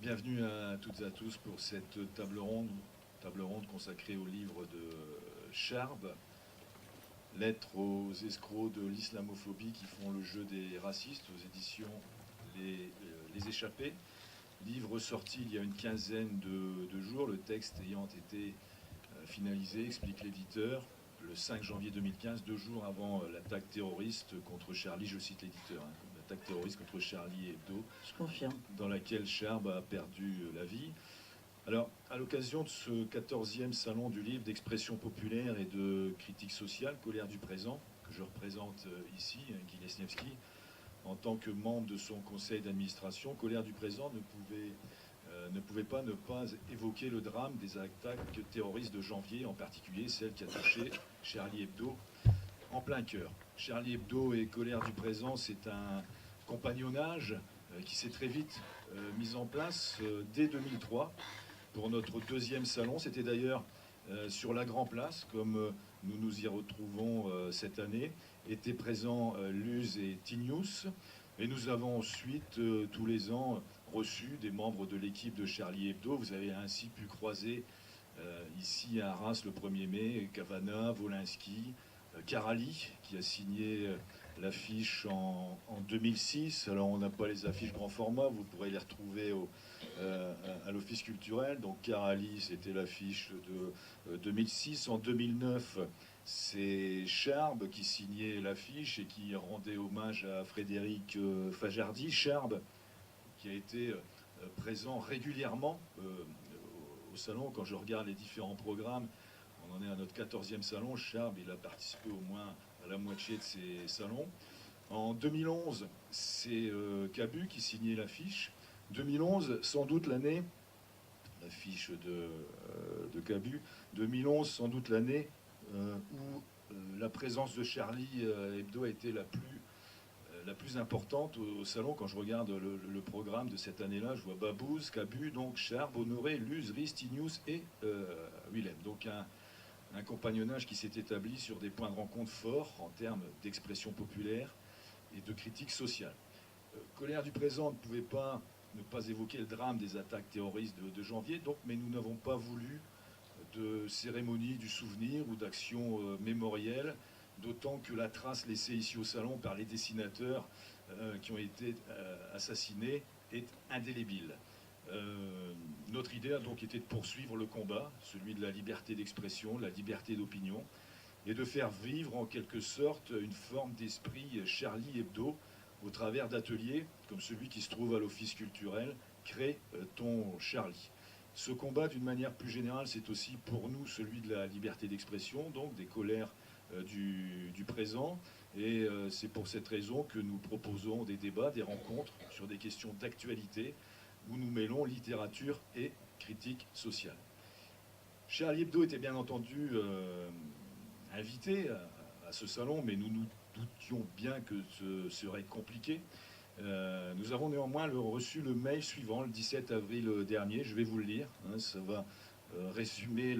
Bienvenue à toutes et à tous pour cette table ronde consacrée au livre de Charb, Lettres aux escrocs de l'islamophobie qui font le jeu des racistes, aux éditions Les Échappés. Livre sorti il y a une quinzaine de jours, le texte ayant été finalisé, explique l'éditeur, le 5 janvier 2015, 2 jours avant l'attaque terroriste contre Charlie, je cite l'éditeur, l'attaque terroriste contre Charlie Hebdo, Je confirme. dans laquelle Charb a perdu la vie. Alors, à l'occasion de ce 14e salon du livre d'expression populaire et de critique sociale, Colère du présent, que je représente ici, Guy Lesniewski, en tant que membre de son conseil d'administration, Colère du présent ne pouvait pas ne pas évoquer le drame des attaques terroristes de janvier, en particulier celle qui a touché Charlie Hebdo en plein cœur. Charlie Hebdo et Colère du présent, c'est un compagnonnage qui s'est très vite mis en place dès 2003 pour notre deuxième salon. C'était d'ailleurs sur la Grand Place, comme nous nous y retrouvons cette année. Étaient présents Luz et Tinius. Et nous avons ensuite, tous les ans, reçu des membres de l'équipe de Charlie Hebdo. Vous avez ainsi pu croiser ici à Arras le 1er mai, Cavana, Wolinski, Karali, qui a signé l'affiche en 2006. Alors on n'a pas les affiches grand format, vous pourrez les retrouver à l'Office culturel. Donc Karali, c'était l'affiche de 2006. En 2009, c'est Charb qui signait l'affiche et qui rendait hommage à Frédéric Fajardi. Charb, qui a été présent régulièrement au salon. Quand je regarde les différents programmes, on en est à notre 14e salon. Charb, il a participé au moins à la moitié de ces salons. En 2011, c'est Cabu qui signait l'affiche. 2011, sans doute l'année, l'affiche de Cabu, 2011, sans doute l'année où la présence de Charlie Hebdo a été la plus importante au salon. Quand je regarde le programme de cette année-là, je vois Babouze, Cabu, donc Charb, Honoré, Luz, Ristinius et Willem. Donc un compagnonnage qui s'est établi sur des points de rencontre forts en termes d'expression populaire et de critique sociale. Colère du présent ne pouvait pas ne pas évoquer le drame des attaques terroristes de janvier, donc, mais nous n'avons pas voulu de cérémonie du souvenir ou d'action mémorielle, d'autant que la trace laissée ici au salon par les dessinateurs qui ont été assassinés est indélébile. Notre idée a donc été de poursuivre le combat, celui de la liberté d'expression, la liberté d'opinion, et de faire vivre en quelque sorte une forme d'esprit Charlie Hebdo au travers d'ateliers comme celui qui se trouve à l'Office culturel, Crée ton Charlie. Ce combat, d'une manière plus générale, c'est aussi pour nous celui de la liberté d'expression, donc des colères du présent. Et c'est pour cette raison que nous proposons des débats, des rencontres sur des questions d'actualité où nous mêlons littérature et critique sociale. Charlie Hebdo était bien entendu invité à ce salon, mais nous nous doutions bien que ce serait compliqué. Nous avons néanmoins reçu le mail suivant, le 17 avril dernier, je vais vous le lire, hein, ça va résumer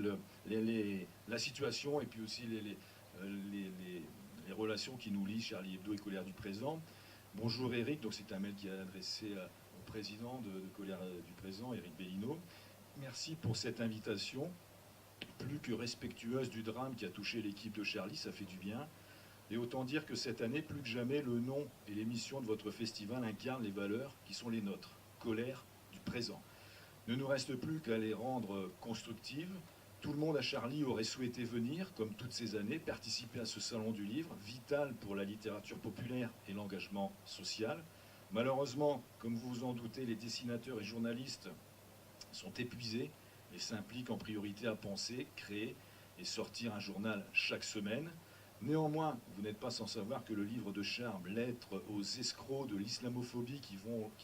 la situation et puis aussi les relations qui nous lient, Charlie Hebdo et Colère du présent. Bonjour Eric, donc c'est un mail qui est adressé au président de Colère du présent, Eric Bellino. Merci pour cette invitation, plus que respectueuse du drame qui a touché l'équipe de Charlie, ça fait du bien. Et autant dire que cette année, plus que jamais, le nom et les missions de votre festival incarnent les valeurs qui sont les nôtres, colère du présent. Ne nous reste plus qu'à les rendre constructives. Tout le monde à Charlie aurait souhaité venir, comme toutes ces années, participer à ce salon du livre, vital pour la littérature populaire et l'engagement social. Malheureusement, comme vous vous en doutez, les dessinateurs et journalistes sont épuisés et s'impliquent en priorité à penser, créer et sortir un journal chaque semaine. Néanmoins, vous n'êtes pas sans savoir que le livre de Charb, Lettres aux escrocs de l'islamophobie qui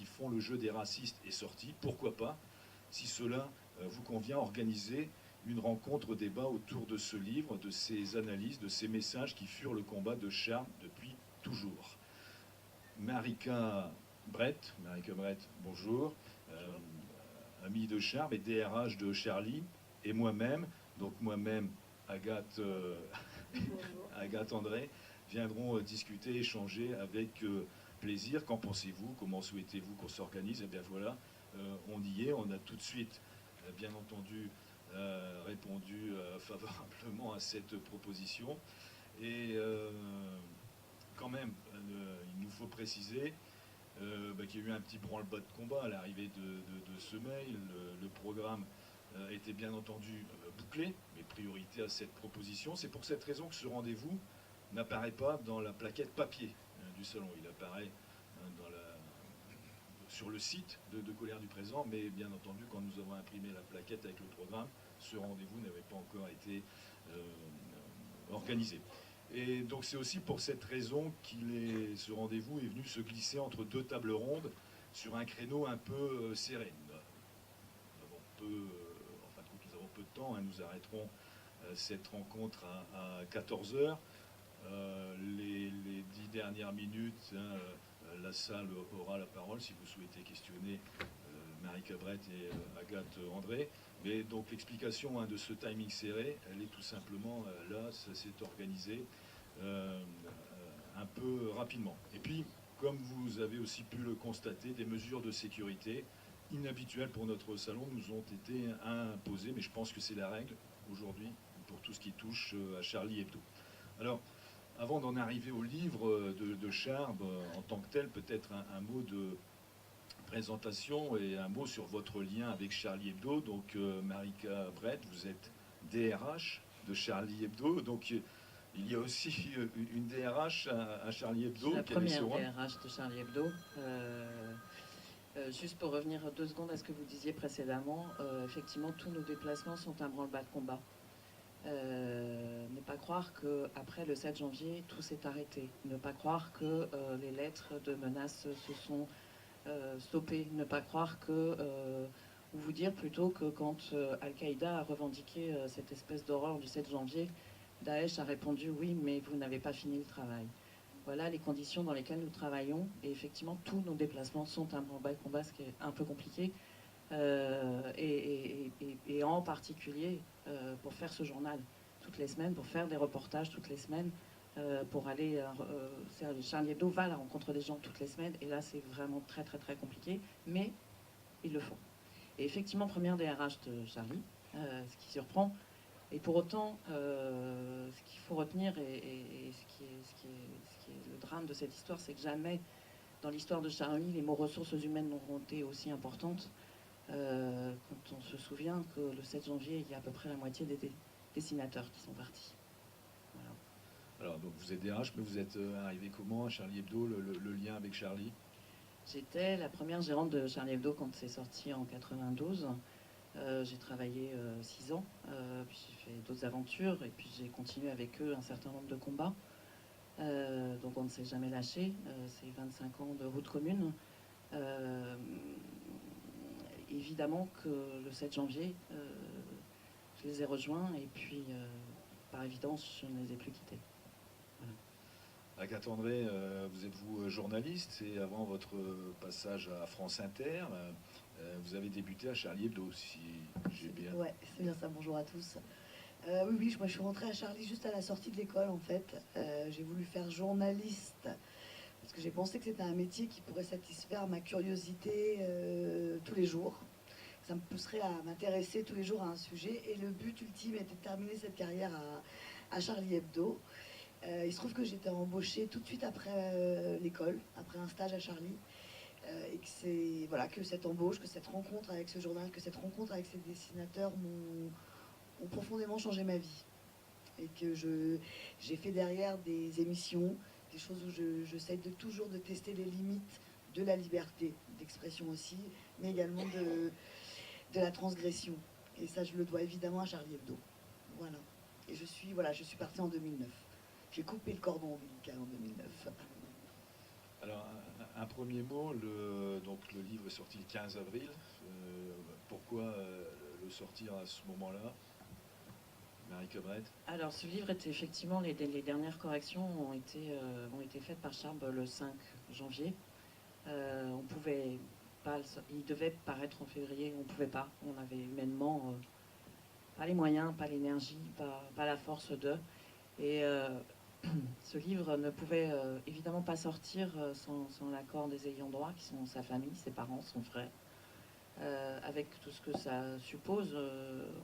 font le jeu des racistes, est sorti. Pourquoi pas, si cela vous convient, organiser une rencontre débat autour de ce livre, de ces analyses, de ces messages qui furent le combat de Charb depuis toujours. Marika Brett, bonjour, amie de Charb et DRH de Charlie, et moi-même, donc moi-même, Agathe André, viendront discuter, échanger avec plaisir. Qu'en pensez-vous? Comment souhaitez-vous qu'on s'organise? Eh bien voilà, on y est. On a tout de suite, bien entendu, répondu favorablement à cette proposition. Et quand même, il nous faut préciser qu'il y a eu un petit branle-bas de combat à l'arrivée de ce mail. Le programme était bien entendu bouclé, mais priorité à cette proposition. C'est pour cette raison que ce rendez-vous n'apparaît pas dans la plaquette papier du salon. Il apparaît sur le site de Colère du Présent, mais bien entendu, quand nous avons imprimé la plaquette avec le programme, ce rendez-vous n'avait pas encore été organisé. Et donc c'est aussi pour cette raison ce rendez-vous est venu se glisser entre deux tables rondes sur un créneau un peu serré. Nous avons peu de temps, nous arrêterons cette rencontre à 14 h. Les 10 dernières minutes, la salle aura la parole si vous souhaitez questionner Marie Cabrette et Agathe André. Mais donc l'explication de ce timing serré, elle est tout simplement là, ça s'est organisé un peu rapidement. Et puis, comme vous avez aussi pu le constater, des mesures de sécurité inhabituelles pour notre salon nous ont été imposées, mais je pense que c'est la règle aujourd'hui pour tout ce qui touche à Charlie Hebdo. Alors, avant d'en arriver au livre de Charb en tant que tel, peut-être un mot de présentation et un mot sur votre lien avec Charlie Hebdo. Donc, Marika Brett, vous êtes DRH de Charlie Hebdo. Donc, il y a aussi une DRH à Charlie Hebdo. La première DRH de Charlie Hebdo. Juste pour revenir 2 secondes à ce que vous disiez précédemment, effectivement, tous nos déplacements sont un branle-bas de combat. Ne pas croire qu'après le 7 janvier, tout s'est arrêté. Ne pas croire que les lettres de menaces se sont stoppées. Ne pas croire que... ou vous dire plutôt que quand Al-Qaïda a revendiqué cette espèce d'horreur du 7 janvier, Daesh a répondu « oui, mais vous n'avez pas fini le travail ». Voilà les conditions dans lesquelles nous travaillons. Et effectivement, tous nos déplacements sont un branle-bas de combat, ce qui est un peu compliqué. Et en particulier pour faire ce journal toutes les semaines, pour faire des reportages toutes les semaines, pour aller... Charlie Hebdo va à la rencontre des gens toutes les semaines, et là c'est vraiment très très très compliqué, mais ils le font. Et effectivement, première DRH de Charlie, ce qui surprend, et pour autant, ce qu'il faut retenir, et ce qui est le drame de cette histoire, c'est que jamais dans l'histoire de Charlie, les mots ressources humaines n'auront été aussi importantes. Quand on se souvient que le 7 janvier, il y a à peu près la moitié des dessinateurs qui sont partis. Voilà. Alors, donc vous êtes DRH, mais vous êtes arrivé comment à Charlie Hebdo, le lien avec Charlie? J'étais la première gérante de Charlie Hebdo quand c'est sorti en 92. J'ai travaillé 6 ans, puis j'ai fait d'autres aventures, et puis j'ai continué avec eux un certain nombre de combats. Donc on ne s'est jamais lâché. C'est 25 ans de route commune. Évidemment que le 7 janvier, je les ai rejoints, et puis par évidence, je ne les ai plus quittés. Voilà. Agathe André, vous êtes journaliste, et avant votre passage à France Inter, vous avez débuté à Charlie Hebdo, si j'ai bien... Ouais, c'est bien ça, bonjour à tous. Oui, moi je suis rentrée à Charlie juste à la sortie de l'école en fait. J'ai voulu faire journaliste parce que j'ai pensé que c'était un métier qui pourrait satisfaire ma curiosité tous les jours. Ça me pousserait à m'intéresser tous les jours à un sujet, et le but ultime était de terminer cette carrière à Charlie Hebdo. Il se trouve que j'étais embauchée tout de suite après l'école, après un stage à Charlie, et que voilà, que cette embauche, que cette rencontre avec ce journal, que cette rencontre avec ces dessinateurs ont profondément changé ma vie. Et que j'ai fait derrière des émissions, des choses où j'essaie toujours de tester les limites de la liberté d'expression aussi, mais également de la transgression. Et ça, je le dois évidemment à Charlie Hebdo. Voilà. Et je suis partie en 2009. J'ai coupé le cordon ombilical en 2009. Alors, un premier mot, donc le livre est sorti le 15 avril. Pourquoi le sortir à ce moment-là, Marie Cabrette? Alors, ce livre était effectivement, les dernières corrections ont été faites par Charb le 5 janvier. On pouvait pas, il devait paraître en février, on pouvait pas. On avait humainement pas les moyens, pas l'énergie, pas la force de. Et ce livre ne pouvait évidemment pas sortir sans l'accord des ayants droit, qui sont sa famille, ses parents, son frère. avec tout ce que ça suppose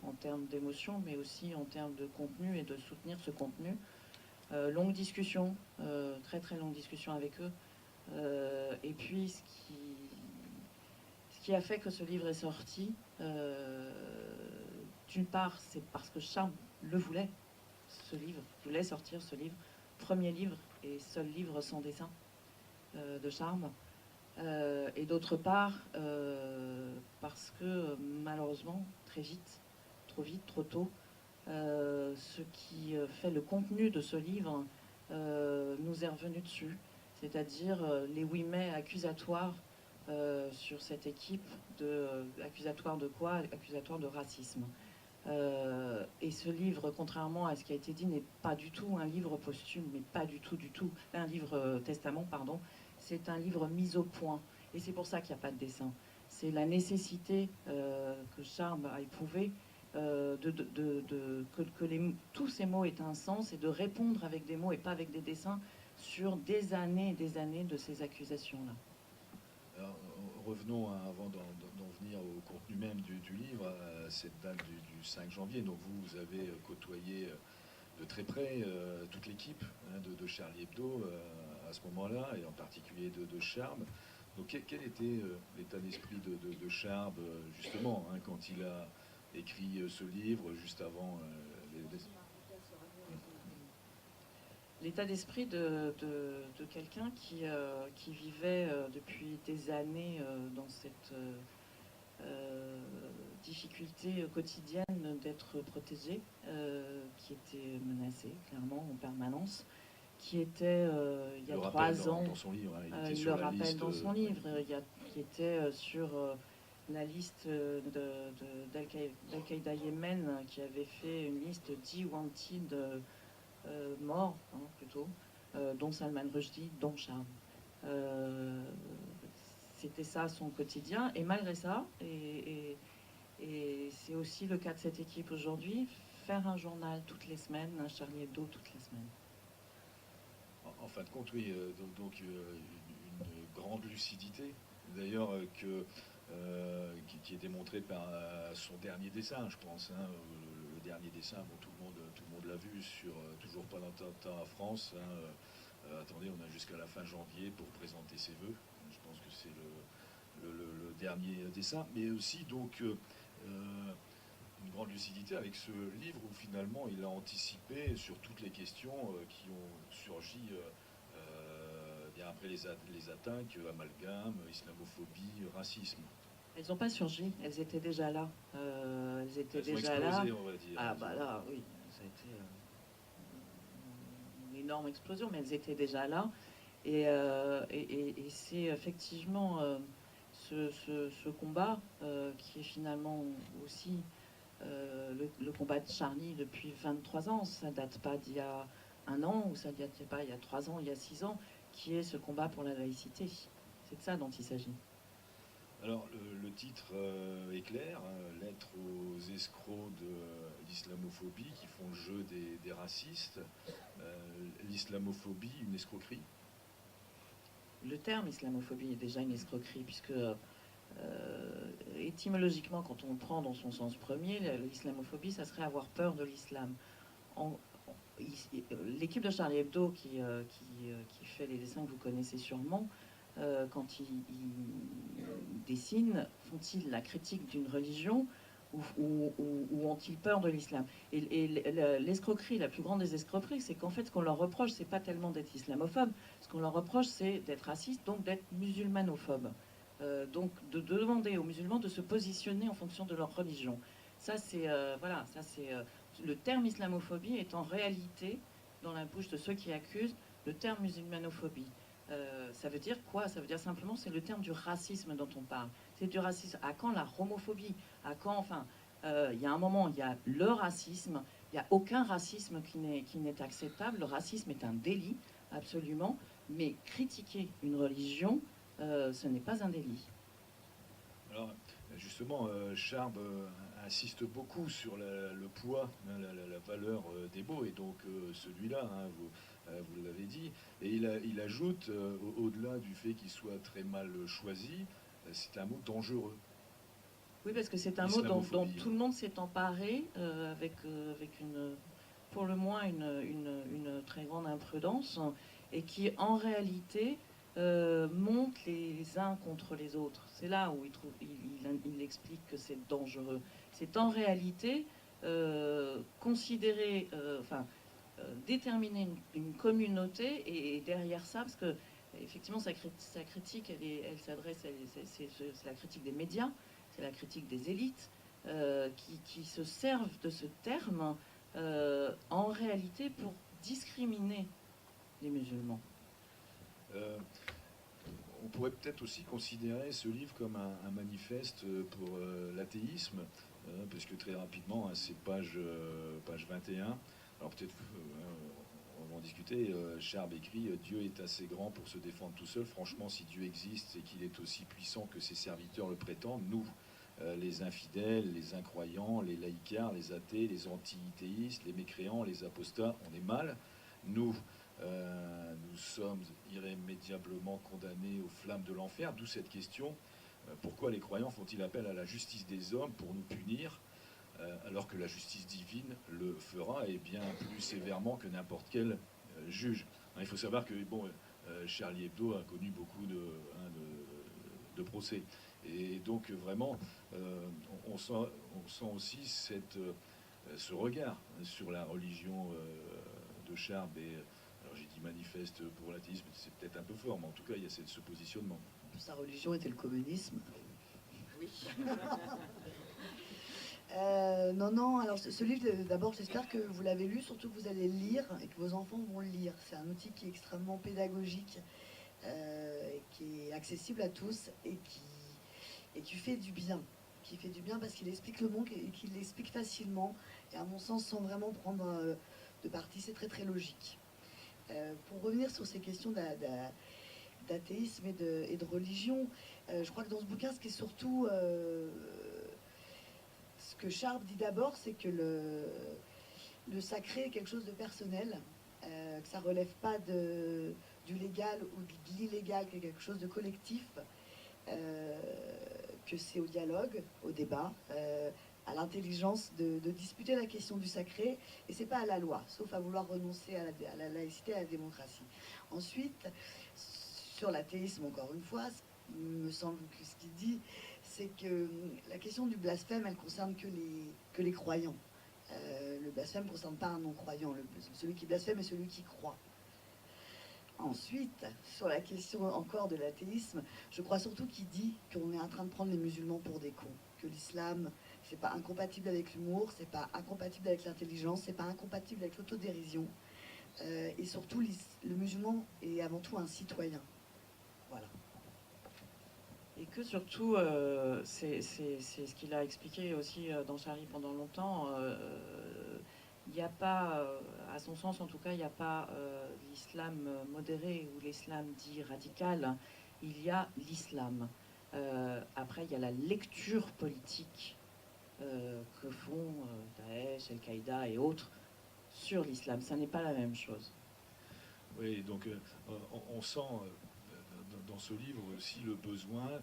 en termes d'émotion, mais aussi en termes de contenu et de soutenir ce contenu. Longue discussion, très très longue discussion avec eux. Et puis ce qui a fait que ce livre est sorti, d'une part, c'est parce que Charme le voulait, ce livre, voulait sortir ce livre, premier livre et seul livre sans dessin de Charme. Et d'autre part, parce que malheureusement, très vite, trop vite, trop tôt, ce qui fait le contenu de ce livre nous est revenu dessus, c'est-à-dire les 8 mai accusatoires sur cette équipe, accusatoire de quoi? Accusatoire de racisme. Et ce livre, contrairement à ce qui a été dit, n'est pas du tout un livre posthume, mais pas du tout, un livre testament, pardon. C'est un livre mis au point. Et c'est pour ça qu'il n'y a pas de dessin. C'est la nécessité que Charme a éprouvée que tous ces mots aient un sens et de répondre avec des mots et pas avec des dessins sur des années et des années de ces accusations-là. Alors, revenons avant d'en venir au contenu même du livre, à cette date du 5 janvier. Donc vous avez côtoyé de très près toute l'équipe de Charlie Hebdo à ce moment-là, et en particulier de Charme. Donc quel était l'état d'esprit de Charme, justement, quand il a écrit ce livre, juste avant L'état d'esprit de quelqu'un qui vivait depuis des années dans cette difficulté quotidienne d'être protégé, qui était menacé clairement en permanence, qui était il y a 3 ans, dans son livre, il le rappelle dans son livre, qui était sur la liste d'Al-Qaïda Yémen, qui avait fait une liste 10 wanted morts, plutôt, dont Salman Rushdie, dont Charme. C'était ça son quotidien, et malgré ça, et c'est aussi le cas de cette équipe aujourd'hui, faire un journal toutes les semaines, un Charlie Hebdo toutes les semaines. En fin de compte, oui, donc une grande lucidité, d'ailleurs, qui est démontrée par son dernier dessin, je pense. Le dernier dessin, bon, tout le monde l'a vu sur Toujours pas d'attentat en France. Attendez, on a jusqu'à la fin janvier pour présenter ses vœux. Je pense que c'est le dernier dessin, mais aussi donc une grande lucidité avec ce livre où finalement il a anticipé sur toutes les questions qui ont surgi bien après les attaques, amalgame, islamophobie, racisme. Elles n'ont pas surgi, elles étaient déjà là. Elles étaient déjà explosé, là. On va dire. Ah bah là, oui, ça a été une énorme explosion, mais elles étaient déjà là. Et c'est effectivement ce combat qui est finalement aussi le combat de Charlie depuis 23 ans. Ça date pas d'il y a 1 an, ou ça date pas il y a 3 ans, il y a 6 ans, qui est ce combat pour la laïcité. C'est de ça dont il s'agit. Alors, le titre est clair, lettre aux escrocs de l'islamophobie qui font le jeu des racistes. L'islamophobie, une escroquerie. Le terme islamophobie est déjà une escroquerie, puisque étymologiquement, quand on le prend dans son sens premier, l'islamophobie, ça serait avoir peur de l'islam. L'équipe de Charlie Hebdo qui fait les dessins que vous connaissez sûrement, quand ils dessinent, font-ils la critique d'une religion ou ont-ils peur de l'islam? Et l'escroquerie, la plus grande des escroqueries, c'est qu'en fait, ce qu'on leur reproche, c'est pas tellement d'être islamophobe, ce qu'on leur reproche, c'est d'être raciste, donc d'être musulmanophobe. Donc de demander aux musulmans de se positionner en fonction de leur religion. Ça, c'est voilà, ça c'est le terme islamophobie est en réalité dans la bouche de ceux qui accusent le terme musulmanophobie. Ça veut dire quoi? Ça veut dire simplement c'est le terme du racisme dont on parle. C'est du racisme. À quand la homophobie? À quand, enfin, il y a un moment, il y a le racisme. Il n'y a aucun racisme qui n'est acceptable. Le racisme est un délit, absolument. Mais critiquer une religion, ce n'est pas un délit. Alors, justement, Charb insiste beaucoup sur le poids, la valeur des mots, et donc celui-là, vous l'avez dit, et il ajoute, au-delà du fait qu'il soit très mal choisi, c'est un mot dangereux. Oui, parce que c'est un mot dont l'islamophobie. tout le monde s'est emparé avec pour le moins une très grande imprudence et qui en réalité monte les uns contre les autres. C'est là où il explique que c'est dangereux. C'est en réalité considérer, déterminer une communauté et derrière ça, parce que effectivement sa critique, elle s'adresse, c'est la critique des médias, c'est la critique des élites qui se servent de ce terme en réalité pour discriminer les musulmans. On pourrait peut-être aussi considérer ce livre comme un manifeste pour l'athéisme, puisque très rapidement, hein, c'est page 21. Alors peut-être, on va en discuter. Charb écrit « Dieu est assez grand pour se défendre tout seul. Franchement, si Dieu existe et qu'il est aussi puissant que ses serviteurs le prétendent, nous, les infidèles, les incroyants, les laïcards, les athées, les anti-théistes, les mécréants, les apostats, on est mal. Nous sommes irrémédiablement condamnés aux flammes de l'enfer. D'où cette question, pourquoi les croyants font-ils appel à la justice des hommes pour nous punir, alors que la justice divine le fera, et bien plus sévèrement que n'importe quel juge. Il faut savoir que Charlie Hebdo a connu beaucoup de procès. Et donc vraiment, on sent aussi ce regard sur la religion de Charb. Et alors j'ai dit manifeste pour l'athéisme, c'est peut-être un peu fort, mais en tout cas il y a ce positionnement. Sa religion était le communisme. Oui. Non, alors ce livre, d'abord j'espère que vous l'avez lu, surtout que vous allez le lire et que vos enfants vont le lire. C'est un outil qui est extrêmement pédagogique, qui est accessible à tous et qui fait du bien. Qui fait du bien parce qu'il explique le monde et qu'il l'explique facilement et à mon sens sans vraiment prendre de parti, c'est très très logique. Pour revenir sur ces questions d'athéisme et de religion, je crois que dans ce bouquin, ce qui est surtout... ce que Charb dit d'abord, c'est que le sacré est quelque chose de personnel, que ça ne relève pas du légal ou de l'illégal, que c'est quelque chose de collectif, que c'est au dialogue, au débat, à l'intelligence de disputer la question du sacré, et c'est pas à la loi, sauf à vouloir renoncer à la laïcité, à la démocratie. Ensuite, sur l'athéisme, encore une fois, il me semble que ce qu'il dit, c'est que la question du blasphème, elle concerne que les croyants. Le blasphème ne concerne pas un non-croyant. Celui qui blasphème est celui qui croit. Ensuite, sur la question encore de l'athéisme, je crois surtout qu'il dit qu'on est en train de prendre les musulmans pour des cons. Que l'islam, c'est pas incompatible avec l'humour, c'est pas incompatible avec l'intelligence, c'est pas incompatible avec l'autodérision. Et surtout, le musulman est avant tout un citoyen. Voilà. Et que surtout, c'est ce qu'il a expliqué aussi dans Charlie pendant longtemps, il n'y a pas, à son sens en tout cas, il n'y a pas l'islam modéré ou l'islam dit radical, il y a l'islam. Après, il y a la lecture politique que font Daesh, Al-Qaïda et autres sur l'islam. Ça n'est pas la même chose. Oui, donc on sent dans ce livre aussi le besoin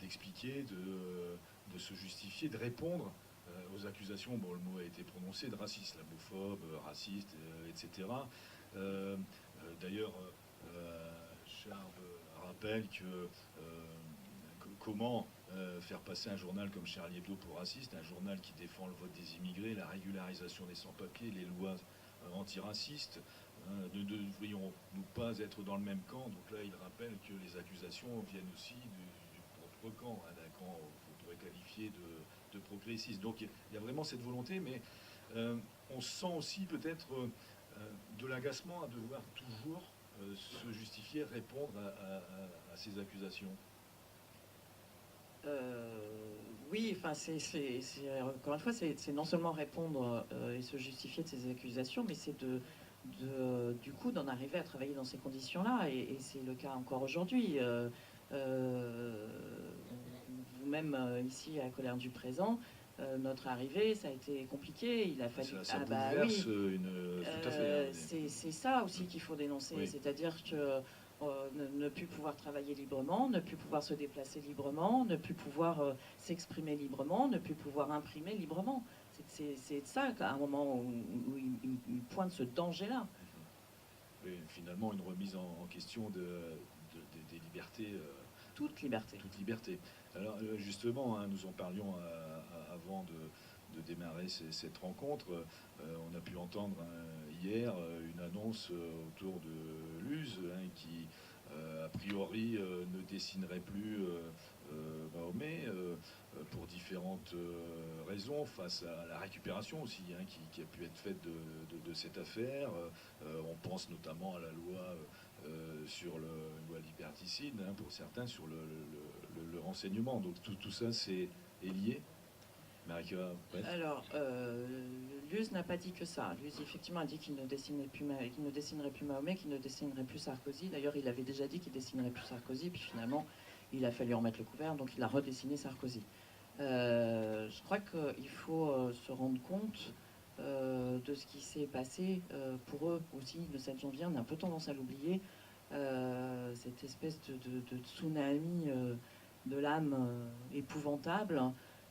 d'expliquer, de se justifier, de répondre aux accusations, bon le mot a été prononcé, de raciste, islamophobe, raciste, etc. D'ailleurs, Charb rappelle comment faire passer un journal comme Charlie Hebdo pour raciste, un journal qui défend le vote des immigrés, la régularisation des sans-papiers, les lois antiracistes. Ne devrions-nous pas être dans le même camp? Donc là, il rappelle que les accusations viennent aussi du propre camp, hein, d'un camp qu'on pourrait qualifier de progressiste. Donc il y a vraiment cette volonté, mais on sent aussi peut-être de l'agacement à devoir toujours se justifier, répondre à ces accusations. Oui, enfin, encore une fois, c'est non seulement répondre et se justifier de ces accusations, mais c'est du coup d'en arriver à travailler dans ces conditions-là, et c'est le cas encore aujourd'hui. Vous-même ici à Colère du Présent, notre arrivée, ça a été compliqué. Il a fallu. Ça bouleverse oui. tout à fait. C'est ça aussi qu'il faut dénoncer, oui. c'est-à-dire que ne plus pouvoir travailler librement, ne plus pouvoir se déplacer librement, ne plus pouvoir s'exprimer librement, ne plus pouvoir imprimer librement. C'est ça qu'à un moment où il pointe ce danger-là. Oui, finalement, une remise en question des libertés. Toute liberté. Toute liberté. Alors justement, hein, nous en parlions avant de démarrer cette rencontre. On a pu entendre hier une annonce autour de Luz, hein, qui a priori ne dessinerait plus Mahomet pour différentes raisons, face à la récupération aussi, hein, qui a pu être faite de cette affaire. On pense notamment à la loi sur une loi liberticide, hein, pour certains, sur le renseignement. Donc tout ça est lié. Marika, ouais. Alors, Luz n'a pas dit que ça. Luz, effectivement, a dit qu'il ne dessinerait plus Mahomet, qu'il ne dessinerait plus Sarkozy. D'ailleurs, il avait déjà dit qu'il dessinerait plus Sarkozy, puis finalement, il a fallu remettre le couvert, donc il a redessiné Sarkozy. Je crois qu'il faut se rendre compte de ce qui s'est passé pour eux aussi le 7 janvier. On a un peu tendance à l'oublier. Cette espèce de tsunami de l'âme épouvantable.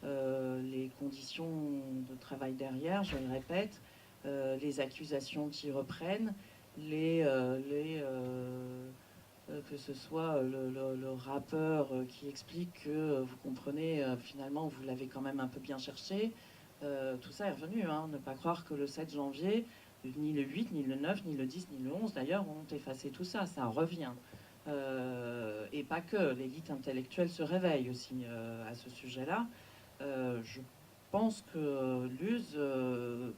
Les conditions de travail derrière, je le répète, les accusations qui reprennent, que ce soit le rappeur qui explique que vous comprenez, finalement, vous l'avez quand même un peu bien cherché. Tout ça est revenu, hein. Ne pas croire que le 7 janvier, ni le 8, ni le 9, ni le 10, ni le 11, d'ailleurs, ont effacé tout ça. Ça revient. Et pas que. L'élite intellectuelle se réveille aussi à ce sujet-là. Je pense que Luz,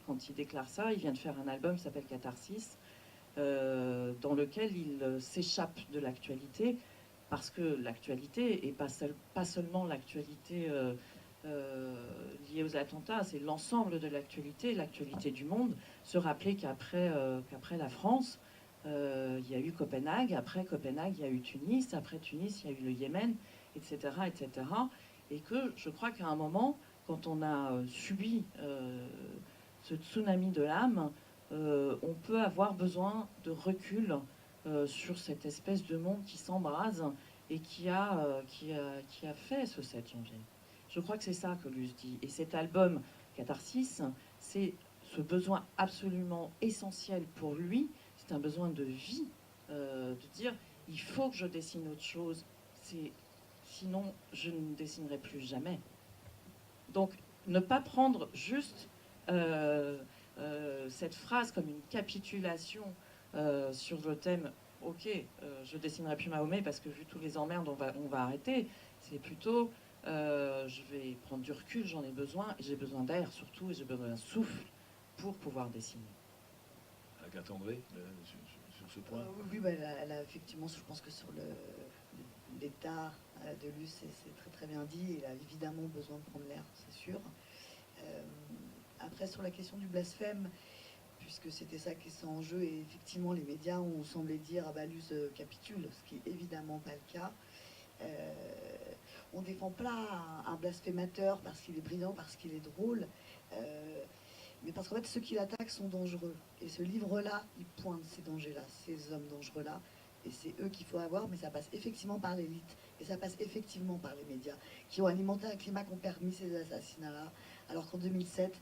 quand il déclare ça, il vient de faire un album qui s'appelle Catharsis, dans lequel il s'échappe de l'actualité, parce que l'actualité, et pas seulement l'actualité liée aux attentats, c'est l'ensemble de l'actualité du monde. Se rappeler qu'après la France, il y a eu Copenhague, après Copenhague, il y a eu Tunis, après Tunis, il y a eu le Yémen, etc., etc. Et que je crois qu'à un moment, quand on a subi ce tsunami de l'âme, on peut avoir besoin de recul sur cette espèce de monde qui s'embrase et qui a fait ce 7 janvier. Je crois que c'est ça que Luz dit. Et cet album Catharsis, c'est ce besoin absolument essentiel pour lui, c'est un besoin de vie, de dire il faut que je dessine autre chose, sinon je ne dessinerai plus jamais. Donc ne pas prendre juste cette phrase comme une capitulation sur le thème ok, je dessinerai plus Mahomet parce que vu tous les emmerdes on va arrêter. C'est plutôt je vais prendre du recul, j'en ai besoin, et j'ai besoin d'air surtout, et j'ai besoin d'un souffle pour pouvoir dessiner. Agathe André, sur ce point. Oui, bah, elle a effectivement, je pense que sur l'état de Luz, c'est très très bien dit. Il a évidemment besoin de prendre l'air, c'est sûr. Après, sur la question du blasphème, puisque c'était ça qui est en jeu, et effectivement, les médias ont semblé dire ah bah Luz capitule, ce qui est évidemment pas le cas. On défend pas un blasphémateur parce qu'il est brillant, parce qu'il est drôle, mais parce qu'en fait, ceux qui l'attaquent sont dangereux. Et ce livre-là, il pointe ces dangers-là, ces hommes dangereux-là. Et c'est eux qu'il faut avoir, mais ça passe effectivement par l'élite. Et ça passe effectivement par les médias, qui ont alimenté un climat qui ont permis ces assassinats-là. Alors qu'en 2007,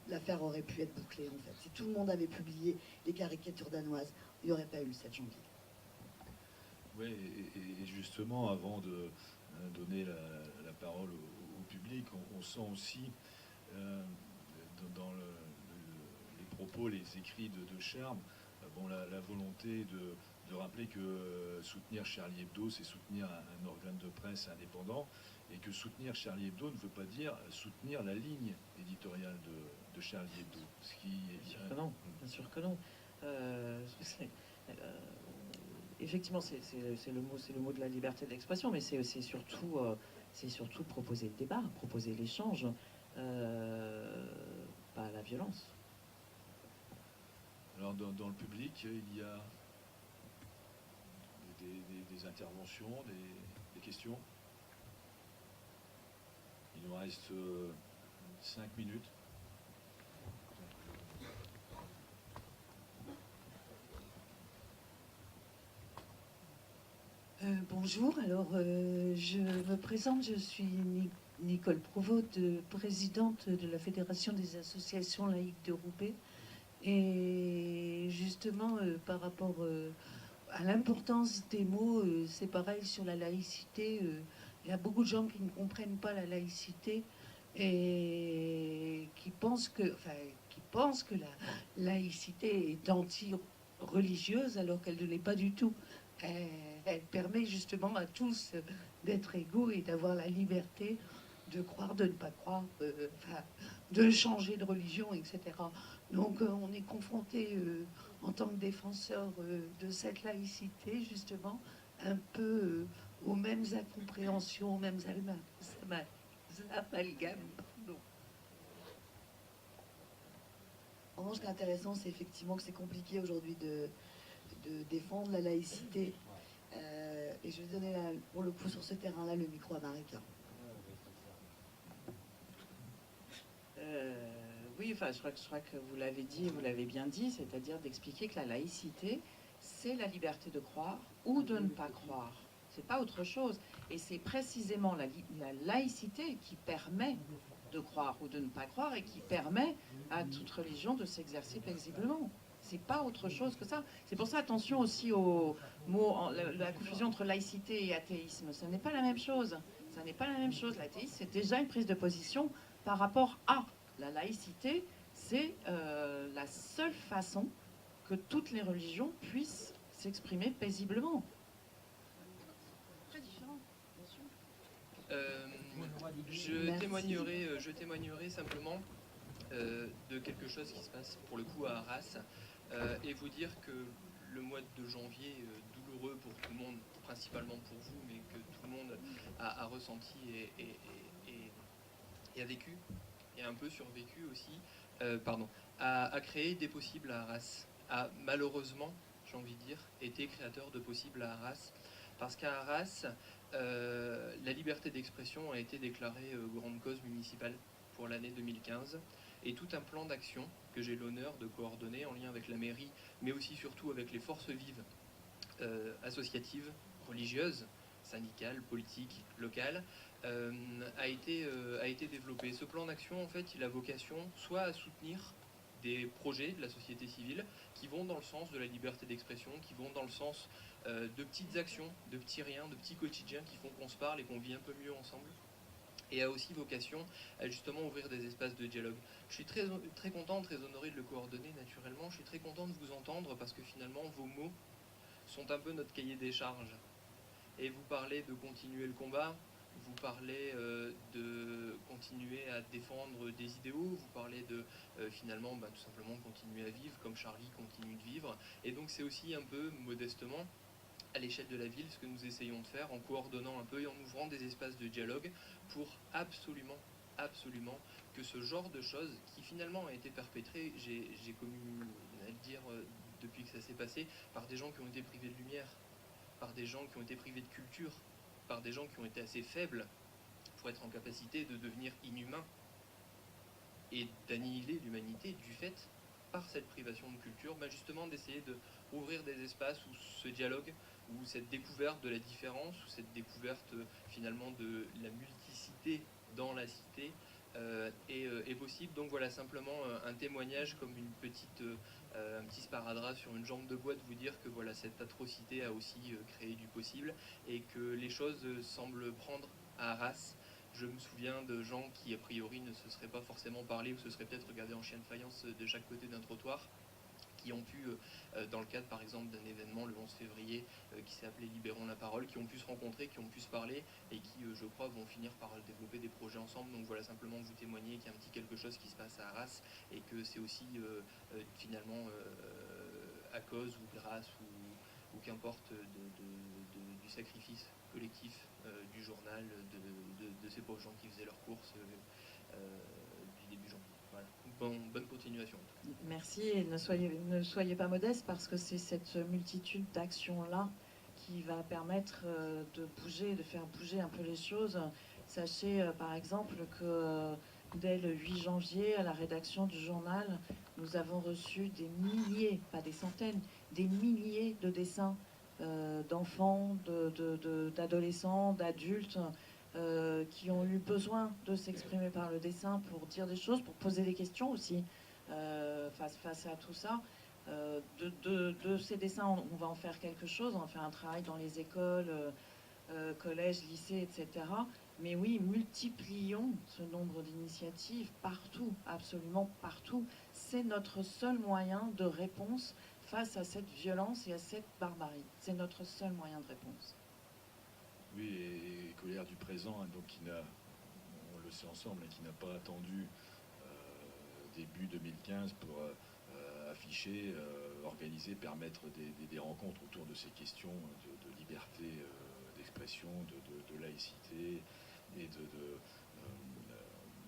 l'affaire aurait pu être bouclée, en fait. Si tout le monde avait publié les caricatures danoises, il n'y aurait pas eu le 7 janvier. Oui, et justement, avant de donner la parole au public, on sent aussi dans les propos, les écrits de Charme, la volonté de rappeler que soutenir Charlie Hebdo, c'est soutenir un organe de presse indépendant, et que soutenir Charlie Hebdo ne veut pas dire soutenir la ligne éditoriale de Charlie Hebdo. Ce qui est... Bien sûr que non. Effectivement, c'est le mot de la liberté d'expression, mais c'est surtout proposer le débat, proposer l'échange, pas la violence. Alors dans le public, il y a des interventions, des questions. Il nous reste 5 minutes. Bonjour, alors je me présente, je suis Nicole Provost, présidente de la Fédération des associations laïques de Roubaix. Et justement, par rapport à l'importance des mots, c'est pareil sur la laïcité. Il y a beaucoup de gens qui ne comprennent pas la laïcité et qui pensent que la laïcité est anti-religieuse alors qu'elle ne l'est pas du tout. Elle permet justement à tous d'être égaux et d'avoir la liberté de croire, de ne pas croire, de changer de religion, etc. Donc on est confronté en tant que défenseur de cette laïcité, justement, un peu aux mêmes incompréhensions, aux mêmes amalgames. En revanche, ce qui est intéressant, c'est effectivement que c'est compliqué aujourd'hui de défendre la laïcité. Et je vais donner, pour le coup, sur ce terrain-là, le micro à Marika. Oui, enfin, je crois que vous l'avez dit, vous l'avez bien dit, c'est-à-dire d'expliquer que la laïcité, c'est la liberté de croire ou de ne pas croire. C'est pas autre chose. Et c'est précisément la laïcité qui permet de croire ou de ne pas croire et qui permet à toute religion de s'exercer paisiblement. C'est pas autre chose que ça. C'est pour ça, attention aussi au mot, la confusion entre laïcité et athéisme. Ce n'est pas la même chose. Ça n'est pas la même chose. L'athéisme, c'est déjà une prise de position par rapport à la laïcité. C'est la seule façon que toutes les religions puissent s'exprimer paisiblement. Très différent, bien sûr. Je témoignerai simplement de quelque chose qui se passe pour le coup à Arras et vous dire que le mois de janvier douloureux pour tout le monde, principalement pour vous, mais que tout le monde a ressenti et a vécu, et un peu survécu aussi, a créé des possibles à Arras, a malheureusement, j'ai envie de dire, été créateur de possibles à Arras, parce qu'à Arras, la liberté d'expression a été déclarée grande cause municipale pour l'année 2015, et tout un plan d'action que j'ai l'honneur de coordonner en lien avec la mairie, mais aussi surtout avec les forces vives associatives, religieuses, syndicales, politiques, locales, a été développé. Ce plan d'action, en fait, il a vocation soit à soutenir des projets de la société civile qui vont dans le sens de la liberté d'expression, qui vont dans le sens de petites actions, de petits riens, de petits quotidiens qui font qu'on se parle et qu'on vit un peu mieux ensemble, et a aussi vocation à justement ouvrir des espaces de dialogue. Je suis très, très content, très honoré de le coordonner naturellement. Je suis très content de vous entendre parce que finalement vos mots sont un peu notre cahier des charges. Et vous parlez de continuer le combat, vous parlez de continuer à défendre des idéaux, vous parlez de finalement tout simplement continuer à vivre comme Charlie continue de vivre. Et donc c'est aussi un peu modestement à l'échelle de la ville ce que nous essayons de faire en coordonnant un peu et en ouvrant des espaces de dialogue pour absolument que ce genre de choses qui finalement a été perpétré, j'ai connu à le dire depuis que ça s'est passé, par des gens qui ont été privés de lumière, par des gens qui ont été privés de culture, par des gens qui ont été assez faibles pour être en capacité de devenir inhumains et d'annihiler l'humanité du fait, par cette privation de culture, justement d'essayer d'ouvrir des espaces où ce dialogue, où cette découverte de la différence, où cette découverte finalement de la multiplicité dans la cité est possible. Donc voilà, simplement un témoignage comme un petit sparadrap sur une jambe de bois, de vous dire que voilà, cette atrocité a aussi créé du possible et que les choses semblent prendre à Arras. Je me souviens de gens qui a priori ne se seraient pas forcément parlé ou se seraient peut-être regardés en chien de faïence de chaque côté d'un trottoir, qui ont pu, dans le cadre par exemple d'un événement le 11 février qui s'est appelé Libérons la parole, qui ont pu se rencontrer, qui ont pu se parler et qui, je crois, vont finir par développer des projets ensemble. Donc voilà, simplement vous témoigner qu'il y a un petit quelque chose qui se passe à Arras et que c'est aussi finalement à cause ou grâce ou qu'importe du sacrifice collectif du journal, de ces pauvres gens qui faisaient leurs courses du début janvier. Voilà. Bonne continuation. Merci, et ne soyez pas modeste parce que c'est cette multitude d'actions-là qui va permettre de bouger, de faire bouger un peu les choses. Sachez par exemple que dès le 8 janvier, à la rédaction du journal, nous avons reçu des milliers, pas des centaines, des milliers de dessins d'enfants, d'adolescents, d'adultes qui ont eu besoin de s'exprimer par le dessin pour dire des choses, pour poser des questions aussi face à tout ça. De ces dessins, on va en faire quelque chose, on va faire un travail dans les écoles, collèges, lycées, etc. Mais oui, multiplions ce nombre d'initiatives partout, absolument partout. C'est notre seul moyen de réponse face à cette violence et à cette barbarie. C'est notre seul moyen de réponse. Oui, et Colère du présent, hein, donc on le sait ensemble, hein, qui n'a pas attendu début 2015 pour afficher, organiser, permettre des rencontres autour de ces questions de liberté d'expression, de laïcité et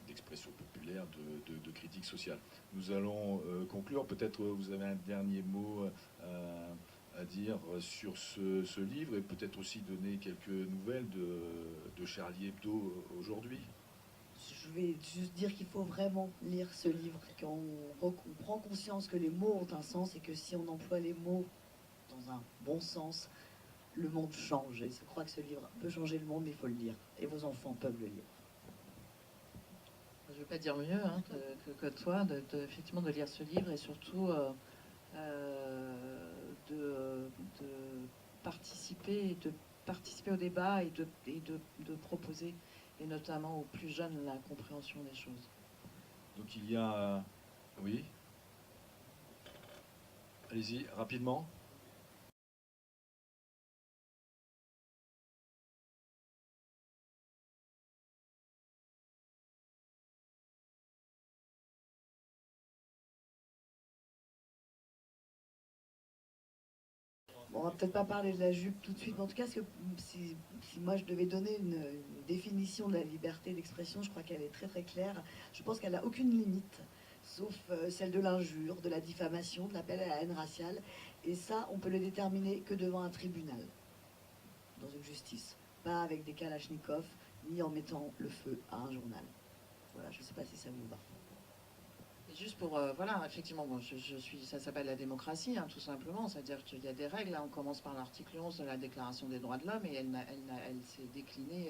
d'expression populaire, de critique sociale. Nous allons conclure. Peut-être vous avez un dernier mot à dire sur ce livre et peut-être aussi donner quelques nouvelles de Charlie Hebdo aujourd'hui. Je vais juste dire qu'il faut vraiment lire ce livre, qu'on prend conscience que les mots ont un sens et que si on emploie les mots dans un bon sens, le monde change. Et je crois que ce livre peut changer le monde, mais il faut le lire. Et vos enfants peuvent le lire. Je ne vais pas dire mieux hein, que toi, effectivement, de lire ce livre et surtout de participer au débat et de proposer, et notamment aux plus jeunes, la compréhension des choses. Donc il y a... oui. Allez-y, rapidement. Bon, on va peut-être pas parler de la jupe tout de suite, mais en tout cas, si moi je devais donner une définition de la liberté d'expression, je crois qu'elle est très très claire. Je pense qu'elle n'a aucune limite, sauf celle de l'injure, de la diffamation, de l'appel à la haine raciale. Et ça, on peut le déterminer que devant un tribunal, dans une justice. Pas avec des kalachnikovs, ni en mettant le feu à un journal. Voilà, je ne sais pas si ça vous va. Juste pour, voilà, effectivement, bon, ça s'appelle la démocratie, hein, tout simplement. C'est-à-dire qu'il y a des règles. Hein. On commence par l'article 11 de la Déclaration des droits de l'homme et elle s'est déclinée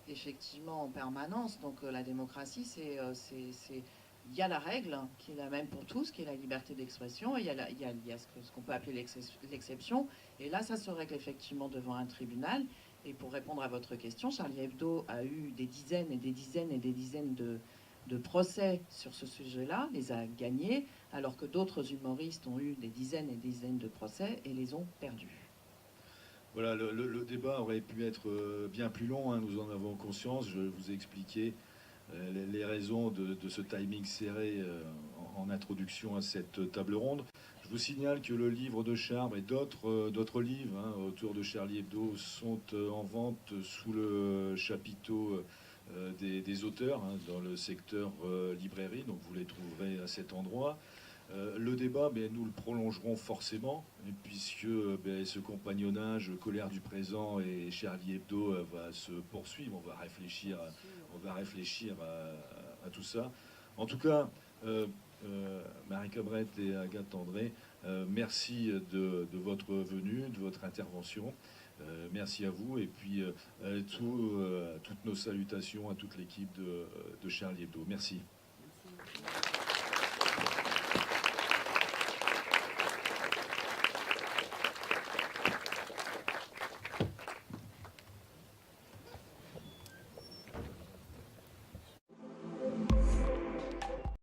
effectivement en permanence. Donc la démocratie, il y a la règle, hein, qui est la même pour tous, qui est la liberté d'expression. Il y a ce qu'on peut appeler l'exception. Et là, ça se règle effectivement devant un tribunal. Et pour répondre à votre question, Charlie Hebdo a eu des dizaines et des dizaines et des dizaines de procès sur ce sujet-là, les a gagnés, alors que d'autres humoristes ont eu des dizaines et des dizaines de procès et les ont perdus. Voilà, le débat aurait pu être bien plus long, hein, nous en avons conscience. Je vous ai expliqué les raisons de ce timing serré en introduction à cette table ronde. Je vous signale que le livre de Charbre et d'autres livres hein, autour de Charlie Hebdo sont en vente sous le chapiteau des auteurs hein, dans le secteur librairie, donc vous les trouverez à cet endroit. Le débat, nous le prolongerons forcément, puisque ce compagnonnage Colère du présent et Charlie Hebdo va se poursuivre. On va réfléchir à tout ça. En tout cas, Marie Cabrette et Agathe André, merci de votre venue, de votre intervention. Merci à vous et puis toutes nos salutations à toute l'équipe de Charlie Hebdo. Merci.